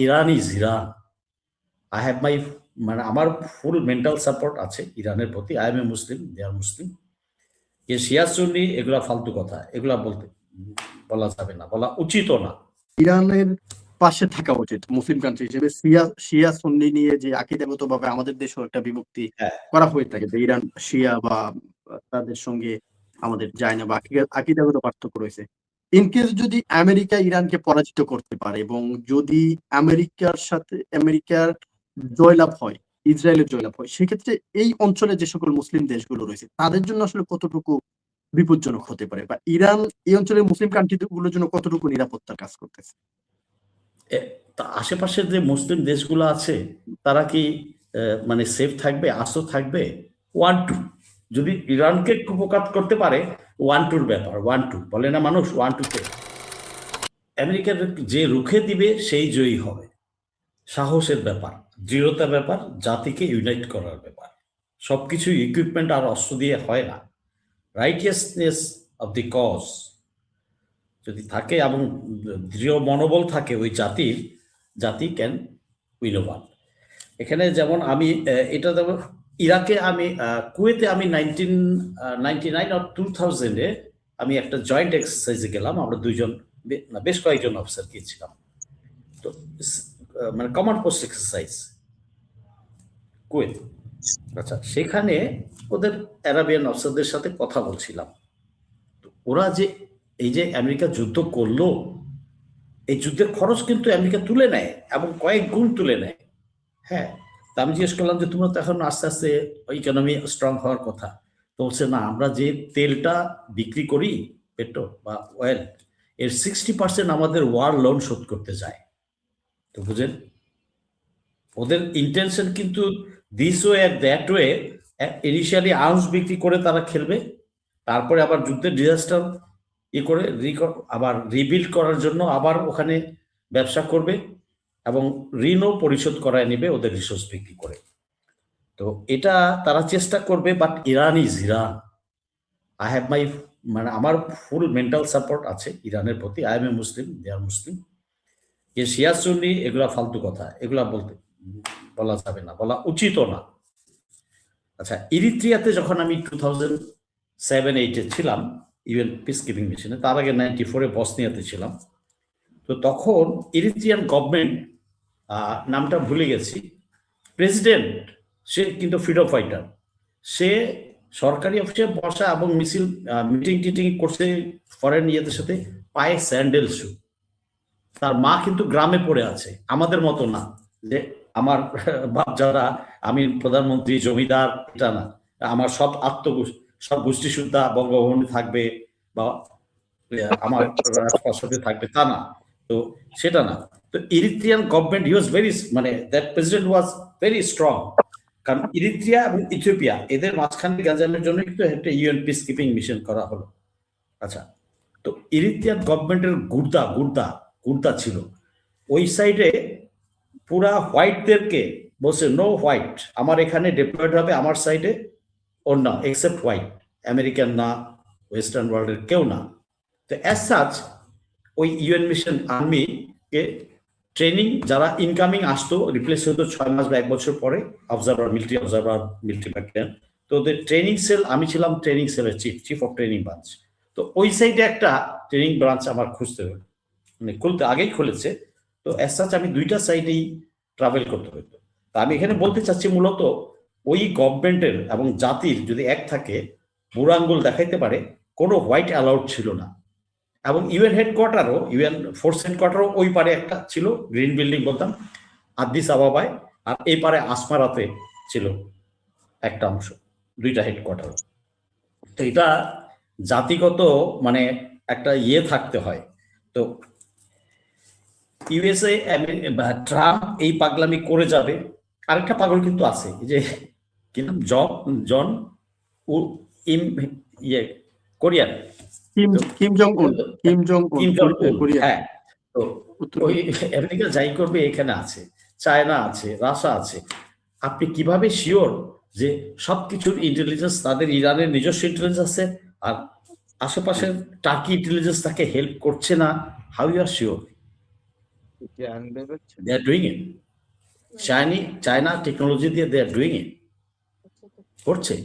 Iran is Iran. I have my মানে আমার ফুল mental support আছে ইরানের প্রতি। আই এম এ মুসলিম, দে আর মুসলিম। শিয়া সুন্নি এগুলা ফালতু কথা, এগুলা বলা যাবে না, বলা উচিতও না। ইরানের পাশে থাকা উচিত মুসলিম কান্ট্রি হিসেবে। শিয়া সুন্নি নিয়ে যে আকিদাগত ভাবে আমাদের দেশেও একটা বিভক্তি করা হয়ে থাকে, যে ইরান শিয়া বা তাদের সঙ্গে আমাদের যায় না, বা আকিদাগত পার্থক্য রয়েছে। ইনকেস যদি আমেরিকা ইরানকে পরাজিত করতে পারে এবং যদি আমেরিকার জয়লাভ হয়, ইসরায়েলের জয়লাভ হয়, সেক্ষেত্রে এই অঞ্চলে যে সকল মুসলিম দেশগুলো রয়েছে তাদের জন্য আসলে কতটুকু বিপজ্জনক হতে পারে, বা ইরান এই অঞ্চলের মুসলিম কান্ট্রি গুলোর জন্য কতটুকু নিরাপত্তার কাজ করতেছে? আশেপাশের যে মুসলিম দেশগুলো আছে তারা কি মানে সেফ থাকবে, আস্ত থাকবে? 1-2 যদি ইরানকে কুপকাত করতে পারে, 1-2 ব্যাপার। 1-2 বলে না মানুষ, 1-2-তে আমেরিকার যে রুখে দিবে সেই জয়ী হবে। সাহসের ব্যাপার, দৃঢ়তার ব্যাপার, জাতিকে ইউনাইট করার ব্যাপার। সবকিছু ইকুইপমেন্ট আর অস্ত্র দিয়ে হয় না। রাইটিয়াসনেস অফ দি কজ যদি থাকে এবং দৃঢ় মনোবল থাকে ওই জাতি ক্যান উইন ওভার। এখানে যেমন আমি এটা যেমন ইরাকে আমি কুয়েতে আমি 1999 আর 2000-এ আমি একটা জয়েন্ট এক্সারসাইজে গেলাম। আমরা দুইজন বেশ কয়েকজন অফিসার গিয়েছিলাম। তো মানে কমান্ড পোস্ট এক্সারসাইজ কুয়েত। আচ্ছা, সেখানে ওদের অ্যারাবিয়ান অফিসারদের সাথে কথা বলছিলাম। তো ওরা যে এই যে আমেরিকা যুদ্ধ করলো, এই যুদ্ধের খরচ কিন্তু আমেরিকা তুলে নেয় এবং কয়েক গুণ তুলে নেয়। হ্যাঁ, তা আমি জিজ্ঞেস করলাম যে তোমরা তো এখন আস্তে আস্তে ইকোনমি স্ট্রং হওয়ার কথা। তো বলছে না, আমরা যে তেলটা বিক্রি করি, পেট্রোল বা অয়েল, এর 60% আমাদের ওয়ার লোন শোধ করতে যায়। তো বুঝেন, ওদের ইন্টেনশন কিন্তু দিস ওয়ে আর দ্যাট ওয়ে। ইনিশিয়ালি আর্মস বিক্রি করে তারা খেলবে, তারপরে আবার যুদ্ধের ডিজাস্টার করে আবার রিবিল্ড করার জন্য আবার ওখানে ব্যবসা করবে এবং ঋণও পরিশোধ করায় নেবে ওদের রিসোর্স বিক্রি করে। তো এটা তারা চেষ্টা করবে, but Iran is Iran. I have my মানে আমার ফুল মেন্টাল সাপোর্ট আছে ইরানের প্রতি। আই এম এ মুসলিম, দে আর মুসলিম। শিয়া সুন্নি এগুলা ফালতু কথা, এগুলা বলা যাবে না, বলা উচিতও না। আচ্ছা, ইরিত্রিয়াতে যখন আমি 2007-8-এ ছিলাম ইউএন পিস কিপিং মিশনে, তার আগে 94-এ বসনিয়াতে ছিলাম। তো তখন ইরিত্রিয়ান গভর্নমেন্ট, নামটা ভুলে গেছি, প্রেসিডেন্ট সে কিন্তু ফ্রিডম ফাইটার। সে সরকারি অফিসে বসা এবং মিটিং টিটিং করছে ফরেন ইয়েদের সাথে, পায়ে স্যান্ডেল শু। তার মা কিন্তু গ্রামে পড়ে আছে, আমাদের মতো না যে আমার বাপ যারা আমি প্রধানমন্ত্রী জমিদার, এটা না। আমার সব গোষ্ঠী সুদ্ধা বঙ্গভবনে থাকবে বা আমার রাজপ্রাসাদে থাকবে, তা না। তো সেটা না। তো ইরিত্রিয়ান গভর্নমেন্ট মানে that president was very strong. কারণ ইরিত্রিয়া এবং ইথিওপিয়া এদের মাঝখানে গ্যাঞ্জামের জন্য কিন্তু একটা ইউএন পিস কিপিং মিশন করা হলো। আচ্ছা, তো ইরিত্রিয়ান গভর্নমেন্টের গুর্দা ছিল ওই সাইডে। পুরা হোয়াইটদেরকে বলছে নো হোয়াইট আমার এখানে ডিপ্লয়েড হবে, আমার সাইডে ওর না, এক্সেপ্ট হোয়াইট, আমেরিকান না, ওয়েস্টার্ন ওয়ার্ল্ডের কেউ না। তো অ্যাজ সাচ ওই ইউএন মিশন আর্মিকে ট্রেনিং, যারা ইনকামিং আসতো রিপ্লেস হতো 6 মাস বা 1 বছর পরে, মিলিটারি অবজারভার, মিলিটারি ব্যাটালিয়ন। তো ওদের ট্রেনিং সেল, আমি ছিলাম ট্রেনিং সেলের চিফ অফ ট্রেনিং ব্রাঞ্চ। তো ওই সাইডে একটা ট্রেনিং ব্রাঞ্চ আমার খুঁজতে হলো, মানে আগেই খুলেছে। তো অ্যাজ সাচ আমি 2টা সাইডেই ট্রাভেল করতে হতো। তা আমি এখানে বলতে চাচ্ছি মূলত ওই গভর্নমেন্টের এবং জাতির যদি এক থাকে, বুড়ো আঙ্গুল দেখাইতে পারে, কোনো হোয়াইট অ্যালাউড ছিল না। এবং ইউএন হেডকোয়ার্টারও, ইউএন ফোর্স হেডকোয়ার্টারও ওই পারে একটা ছিল, গ্রিন বিল্ডিং বলতাম, আদিস আবাবায়, আর এই পারে আসমারাতে ছিল একটা অংশ, 2টা হেডকোয়ার্টার। তো এটা জাতিগত মানে একটা থাকতে হয়। তো ইউএসএ ট্রাম্প এই পাগলামি করে যাবে। আরেকটা পাগল কিন্তু আছে, যে কি নাম, জন কোরিয়ান, কিম জং উন। হ্যাঁ। তো ওই আমেরিকা যাই করবে এখানে আছে, চায়না আছে, রাশিয়া আছে। আপনি কিভাবে শিওর যে সবকিছুর ইন্টেলিজেন্স তাদের, ইরানের নিজস্ব ইন্টেলিজেন্স আছে আর আশেপাশের টার্কি ইন্টেলিজেন্স তাকে হেল্প করছে না? How you are sure? They are doing it. China technology দিয়ে দে আর ডুইং ইট, করছে।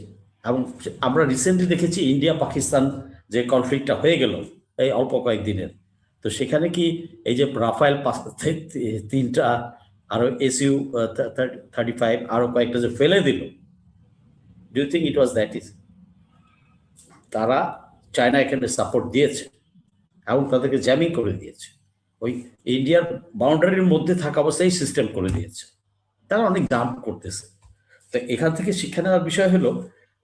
এবং আমরা রিসেন্টলি দেখেছি ইন্ডিয়া পাকিস্তান যে কনফ্লিক্টটা হয়ে গেল এই অল্প কয়েকদিনের, তো সেখানে কি এই যে রাফায়েল 3টা আরো SU 35 আরো কয়েকটা যে ফেলে দিল, do you think it was that is? তারা চায়না এখানে সাপোর্ট দিয়েছে এবং তাদেরকে জ্যামিং করে দিয়েছে, ওই ইন্ডিয়ার বাউন্ডারির মধ্যে থাকা অবস্থায় সিস্টেম করে দিয়েছে। তারা অনেক জাম্প করতেছে। তো এখান থেকে শিক্ষা নেওয়ার বিষয় হলো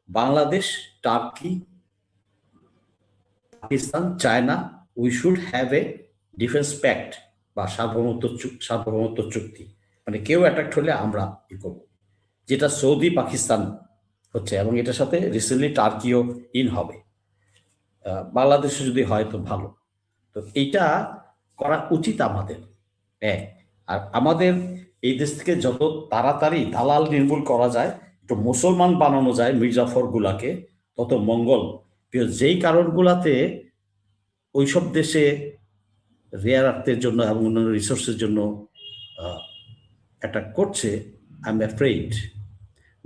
Bangladesh, Turkey, Pakistan, China, we should have a defence pact বা সার্বভৌমত্ব চুক্তি, মানে কেউ অ্যাটাক হলে আমরা ই করবো, যেটা সৌদি পাকিস্তান হচ্ছে, এবং এটার সাথে রিসেন্টলি টার্কিও ইন হবে। বাংলাদেশে যদি হয় তো ভালো। তো এইটা করা উচিত আমাদের। আর আমাদের এই দেশ থেকে যত তাড়াতাড়ি দালাল নির্মূল করা যায়, একটু মুসলমান বানানো যায় মির্জাফর গুলাকে, তত মঙ্গল। যেই কারণগুলাতে ওইসব দেশে রেয়ার আর্থের জন্য এবং অন্যান্য রিসোর্সের জন্য অ্যাটাক করছে, I am afraid.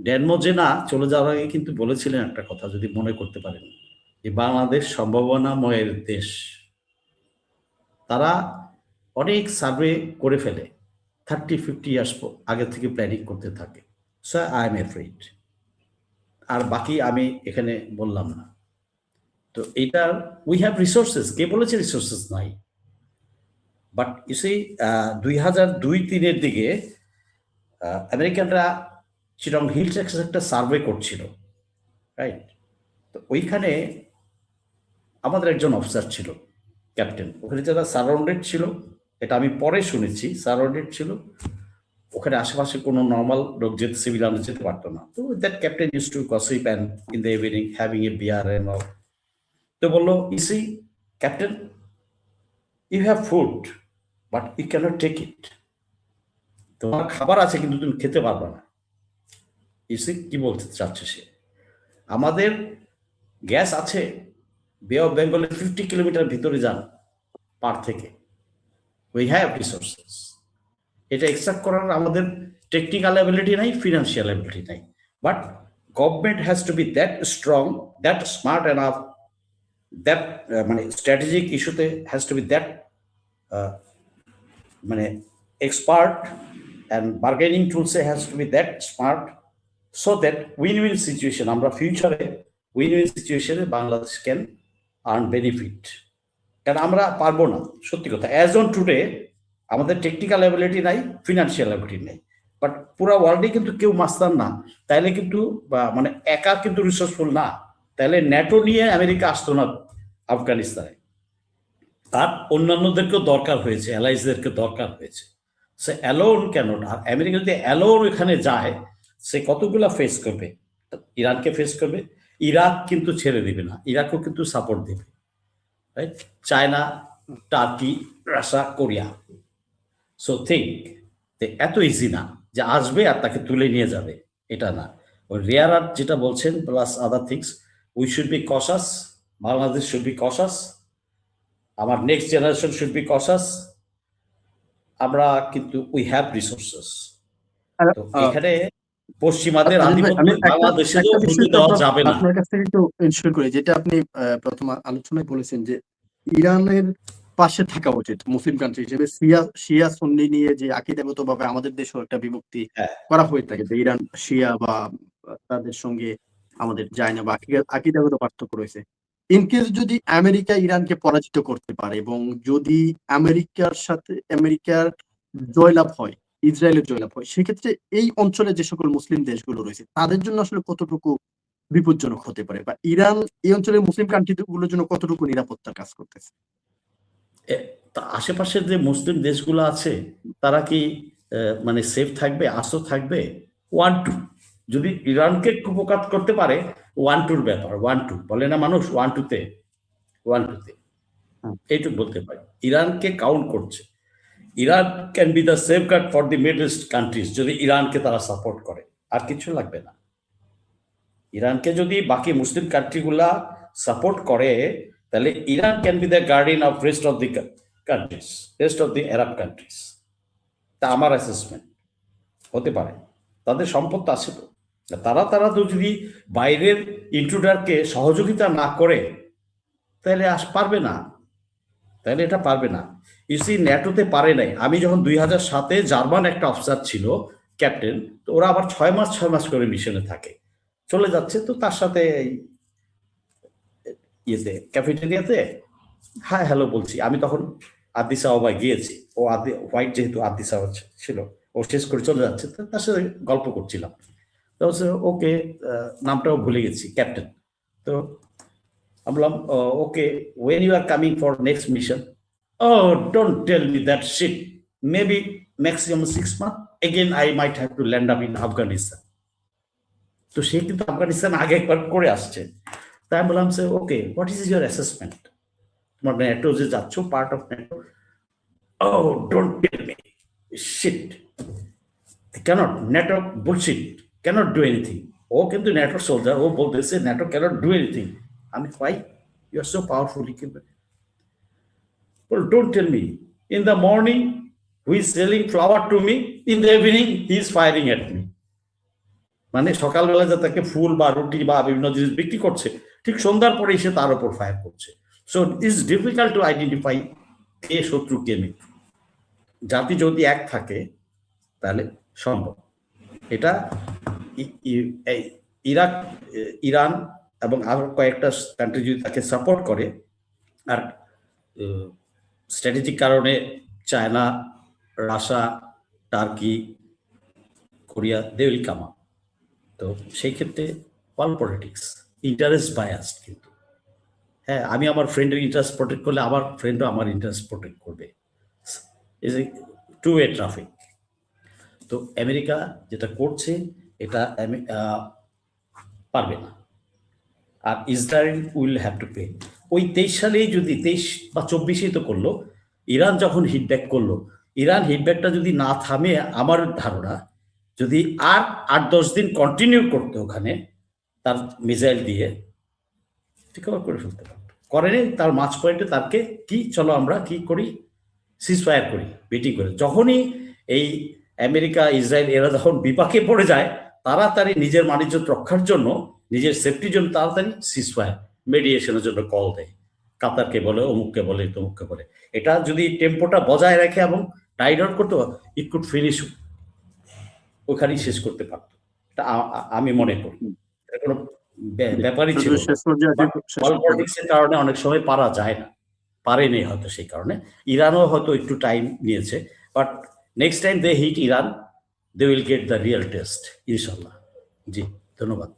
Dan Mozena চলে যাওয়ার আগে কিন্তু বলেছিলেন একটা কথা, যদি মনে করতে পারেন, যে বাংলাদেশ সম্ভাবনাময়ের দেশ। তারা অনেক সার্ভে করে ফেলে, 30-50 ইয়ার্স আগে থেকে প্ল্যানিং করতে থাকে। So I am afraid. আর বাকি আমি এখানে বললাম না। তো এইটার উই হ্যাভ রিসোর্সেস, কে বলেছে রিসোর্সেস নাই? বাট ইউ সি 2002-03 দিকে আমেরিকানরা চিটং হিল ট্যাক্সের একটা সার্ভে করছিল, রাইট? তো ওইখানে আমাদের একজন অফিসার ছিল, ক্যাপ্টেন। ওখানে যারা সারাউন্ডেড ছিল, এটা আমি পরে শুনেছি, সারাউন্ডেড ছিল, ওখানে আশেপাশে কোনো নর্মাল লোক যেতে, সিভিলিয়ান যেতে পারতো না। তো that captain use to gossip and in the evening having a beer and all. তো বললো, ইসি captain, you have food but you cannot take it. তোমার খাবার আছে কিন্তু তুমি খেতে পারবে না। ইসি কি বলতে চাচ্ছে সে? আমাদের গ্যাস আছে, বে অফ বেঙ্গলের 50 কিলোমিটার ভিতরে যান পার থেকে, উই হ্যাভ রিসোর্সেস। এটা এক্সট্রাক্ট করার আমাদের টেকনিক্যাল অ্যাবিলিটি নাই, ফিনান্সিয়াল অ্যাবিলিটি নাই। But government has to be that strong, that smart enough, that মানে স্ট্র্যাটেজিক ইস্যুতে হ্যাজ টু বি দ্যাট মানে এক্সপার্ট, অ্যান্ড বার্গেনিং টুলসে has to be that smart, so that win win situation, আমরা ফিউচারে win win সিচুয়েশনে Bangladesh can earn benefit. কারণ আমরা পারবো না, সত্যি কথা। অ্যাজ অন টুডে আমাদের টেকনিক্যাল অ্যাবিলিটি নাই, ফিনান্সিয়াল অ্যাবিলিটি নেই। বাট পুরা ওয়ার্ল্ডে কিন্তু কেউ মাস্তান না, তাইলে কিন্তু মানে একা কিন্তু রিসোর্সফুল না, তাহলে ন্যাটো নিয়ে আমেরিকা আসতো না আফগানিস্তানে। তার অন্যান্যদেরকেও দরকার হয়েছে, অ্যালাইজদেরকে দরকার হয়েছে। সে অ্যালোন কেন না? আমেরিকা যদি অ্যালোন এখানে যায়, সে কতগুলা ফেস করবে? ইরানকে ফেস করবে, ইরাক কিন্তু ছেড়ে দিবে না, ইরাকও কিন্তু সাপোর্ট দেবে, right? China, turkey, Russia, Korea. So think এত ইজি না যে আসবে আর তাকে তুলে নিয়ে যাবে, এটা না। ওই রেয়ার আর্থ যেটা বলছেন, plus other things, we should be cautious, Bangladesh should be cautious, আমার next generation should be cautious. আমরা কিন্তু উই হ্যাভ রিসোর্সেস। তো এখানে পশ্চিমাদের আধিপত্য বাংলাদেশে দেওয়া যাবে না। আপনার কাছ থেকে একটু এনশিওর করি, যেটা আপনি প্রথম আলোচনায় বলেছেন যে ইরানের পাশে থাকা উচিত মুসলিম কান্ট্রি হিসেবে। শিয়া সুন্নি নিয়ে যে আকীদাগতভাবে আমাদের দেশেও একটা বিভক্তি করা হয়ে থাকে, যে ইরান শিয়া বা তাদের সঙ্গে আমাদের যায় না, বা আকীদাগত পার্থক্য রয়েছে। ইনকেস যদি আমেরিকা ইরানকে পরাজিত করতে পারে এবং যদি আমেরিকার জয়লাভ হয়, ইসরায়েলের জয়লাভ হয়, সেক্ষেত্রে এই অঞ্চলে যে সকল মুসলিম দেশগুলো রয়েছে তাদের জন্য আসলে কতটুকু বিপজ্জনক হতে পারে, বা ইরান এই অঞ্চলের মুসলিম কান্ট্রি গুলোর জন্য কতটুকু নিরাপত্তার কাজ করতেছে? আশেপাশের যে মুসলিম দেশগুলো আছে তারা কি মানে সেফ থাকবে, আস্ত থাকবে? 1-2 যদি ইরানকে কুপকাত করতে পারে, 1-2 ব্যাপার, 1-2 বলে না মানুষ, 1-2তে এইটুকু বলতে পারি। ইরানকে কাউন্ট করছে, Iran can be the safeguard for the middle east countries যদি ইরানকে তারা সাপোর্ট করে, আর কিছু লাগবে না। ইরানকে যদি বাকি মুসলিম কান্ট্রিগুলা সাপোর্ট করে, তাহলে Iran can be the guardian of rest of the country's, rest of the Arab countries. তা আমার অ্যাসেসমেন্ট হতে পারে। তাদের সম্পদ তো আছে তো, তারা তো যদি বাইরের ইন্ট্রুডারকে সহযোগিতা না করে তাহলে পারবে না, তাহলে এটা পারবে না। ইউসি ন্যাটোতে পারে নাই। আমি যখন 2007-এ জার্মান একটা অফিসার ছিল ক্যাপ্টেন, তো ওরা আবার 6 মাস করে মিশনে থাকে, চলে যাচ্ছে, তো তার সাথে ইয়েতে ক্যাফেটেরিয়াতে হাই হ্যালো বলছি। আমি তখন আদিস আবাবায় গিয়েছি, ও হোয়াইট যেহেতু আদিস আবাবা ছিল, ও শেষ করে চলে যাচ্ছে, তো তার সাথে গল্প করছিলাম। তো ওকে, নামটাও ভুলে গেছি, ক্যাপ্টেন। তো আমি বললাম, okay, when you are coming for next mission? ও don't tell me that shit, maybe maximum 6 months, again I might have to land up in Afghanistan. তো সে কিন্তু আফগানিস্তান আগে একবার করে আসছে। তাই আমি বললাম, okay, what is your assessment? তোমার ন্যাটো যে যাচ্ছ, পার্ট অফ ন্যাটো? ও don't tell me shit, can't, NATO bullshit, can't do anything. ও কিন্তু ন্যাটোর সোলজার, ও বলতেছে ন্যাটো ক্যানট ডু এনিথিং। আমি, why? You are so powerful. Well, don't tell me. In the morning, he is selling flower to me. In the evening, he is firing at me. মানে সকালবেলা যে তাকে ফুল বা রুটি বা বিভিন্ন জিনিস বিক্রি করছে, ঠিক সন্ধ্যার পরে এসে তার উপর ফায়ার করছে। So it's difficult to identify কে শত্রু কে মিত্র। জাতি যদি এক থাকে তাহলে সম্ভব। এটা ইরাক, ইরান এবং আরো কয়েকটা কান্ট্রি যদি তাকে সাপোর্ট করে, আর স্ট্র্যাটেজিক কারণে China, Russia, Turkey, Korea, they will come up. তো সেই ক্ষেত্রে অল পলিটিক্স, ইন্টারেস্ট বায়াসড কিন্তু। হ্যাঁ, আমি আমার ফ্রেন্ডের ইন্টারেস্ট প্রোটেক্ট করলে আমার ফ্রেন্ডও আমার ইন্টারেস্ট প্রোটেক্ট করবে। Is a two way traffic. তো আমেরিকা যেটা করছে এটা পারবে না, আর Israel will have to pay. ওই 23 সালেই যদি 23 বা 24-এই তো করলো, ইরান যখন হিটব্যাক করলো, ইরান হিটব্যাকটা যদি না থামে, আমার ধারণা যদি আর 8-10 দিন কন্টিনিউ করতো ওখানে তার মিসাইল দিয়ে, ঠিক করে ফেলতে পারতো। করেনি, তার মাঝ পয়েন্টে তাকে কি, চলো আমরা কি করি, সিজ ফায়ার করি, মিটিং করে। যখনই এই আমেরিকা, ইসরায়েল এরা যখন বিপাকে পড়ে যায়, তাড়াতাড়ি নিজের বাণিজ্য রক্ষার জন্য, নিজের সেফটির জন্য তাড়াতাড়ি সিজ ফায়ার, মেডিয়েশনের জন্য কল দেয়। কাতারকে বলে, অমুককে বলে, তমুককে বলে। এটা যদি টেম্পোটা বজায় রাখে এবং টাইড আউট করতে, ইট কুড ফিনিশ, ওখানেই শেষ করতে পারত। এটা আমি মনে করি। কোনো ব্যাপারই ছিল পলিটিক্সের কারণে অনেক সময় পারা যায় না, পারেনি হয়তো সেই কারণে। ইরানও হয়তো একটু টাইম নিয়েছে, but next time they hit Iran, they will get the real test, ইনশাল্লাহ। জি, ধন্যবাদ।